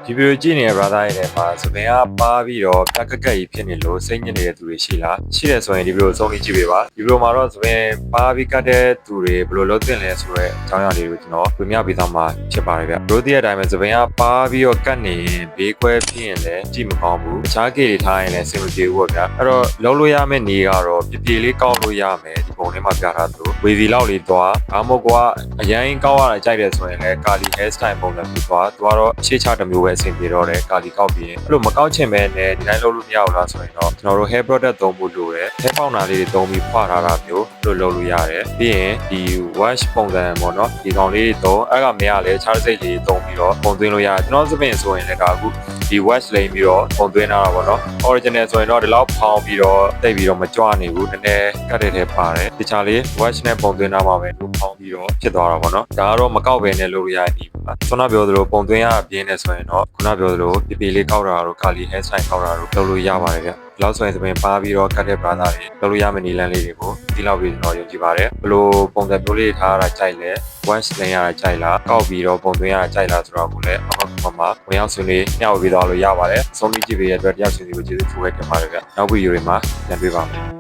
ဒီဗီဒီယိုကြည့်နေတဲ့ brother တွေထဲမှာသပင်ကပါပြီးတော့ပြက်ကက်ကက်ကြီးဖြစ်နေလို့စိတ်ညစ်နေတဲ့သူတွေရှိလားရှိတယ်ဆိုရင်ဒီဗီဒီယိုအဆုံးထိကြည့်ပေးပါဒီဗီဒီယိုမှာတော့သပင်ပါပြီးကတ်တဲ့သူတွေဘယ်လိုလုပ်သင့်လဲဆိုတော့အကြောင်းအရာလေးကိုကျွန်တော်ပြပြပေးသွားမှာဖြစ်ပါတယ်ဗျဘရိုဒီရဲ့အတိုင်းပဲသပင်ကပါပြီးတော့ကတ်နေရင်ဘေးခွဲဖြစ်ရင်လည်းကြည့်မကောင်းဘူးတခြားကေတွေထားရင်လည်းအဆင်မပြေဘူးပေါ့ဗျအဲ့တော့လုံးလို့ရမယ့်နေကတော့ပြပြလေးကောက်လို့ရမယ်ဒီပုံထဲမှာပြထားသလိုဝေစီလောက်လေးသွားဘာမို့ကွာအရင်ကောက်ရတာကြိုက်တယ်ဆိုရင်လည်းကာလီ hair style ပုံစံမျိုးသွားသူကတော့ရှေ့ချတစ်မျိုးပဲအဆင်ပြေတော့တယ်ကာလီကောက်ပြီးရင်အဲ့လိုမကောက်ချင်ပဲနဲ့ဒီတိုင်းလုပ်လို့မရဘူးလားဆိုရင်တော့ကျွန်တော်တို့ hair product သုံးဖို့လိုတယ် hair powder လေးတွေသုံးပြီးဖွာထားတာမျိုးလို့လုပ်လို့ရတယ်ပြီးရင်ဒီ wash ပုံစံပေါ့နော်ဒီကောင်လေးတွေသုံးအဲ့ကမရလဲခြားစိတ်လေးသုံးပြီးတော့ပုံသွင်းလို့ရတယ်ကျွန်တော်စပင်ဆိုရင်လည်းဒါအခုဒီ wash လိမ့်ပြီးတော့ပုံသွင်းထားတာပေါ့နော် original ဆိုရင်တော့ဒီလောက်ဖောင်းပြီးတော့တိတ်ပြီးတော့မကြွနေဘူးနည်းနည်းကတ်တဲ့ထဲပါတယ်တခြားလေး wash နဲ့ပုံသွင်းထားမှာပဲလို့ဖောင်းပြီးတော့ဖြစ်သွားတာပေါ့နော်ဒါကတော့မကောက်ပဲနဲ့လုပ်လို့ရတဲ့ပါခုနပြောသလိုပုံသွင်းရပြင်းနေဆိုရင်တော့ခုနပြောသလိုပြပြလေးကောက်တာတို့ကာလီ hair style ကောက်တာတို့လုပ်လို့ရပါတယ်ဗျလောက်ဆိုရင်သပင်ပါပြီးတော့ကတ်တဲ့ brother တွေလုပ်လို့ရမယ့်နည်းလမ်းလေးတွေကိုဒီလောက်ပြီးကျွန်တော်ယုံကြည်ပါတယ်ဘလို့ပုံစံမျိုးလေးထားရတာကြိုက်လဲ wash လင်းရတာကြိုက်လားကောက်ပြီးတော့ပုံသွင်းရတာကြိုက်လားဆိုတော့ကိုလည်းအောက်ကမှဝင်ရောက်ဆွေးနွေးညှောက်ပြီးသွားလို့ရပါတယ်ဆုံးဖြတ်ကြည့်ပေးရတဲ့အတွက်တရားရှင်တွေကိုကျေးဇူးထူးပဲတင်ပါတယ်ဗျနောက်ဗီဒီယိုတွေမှာပြန်တွေ့ပါမယ်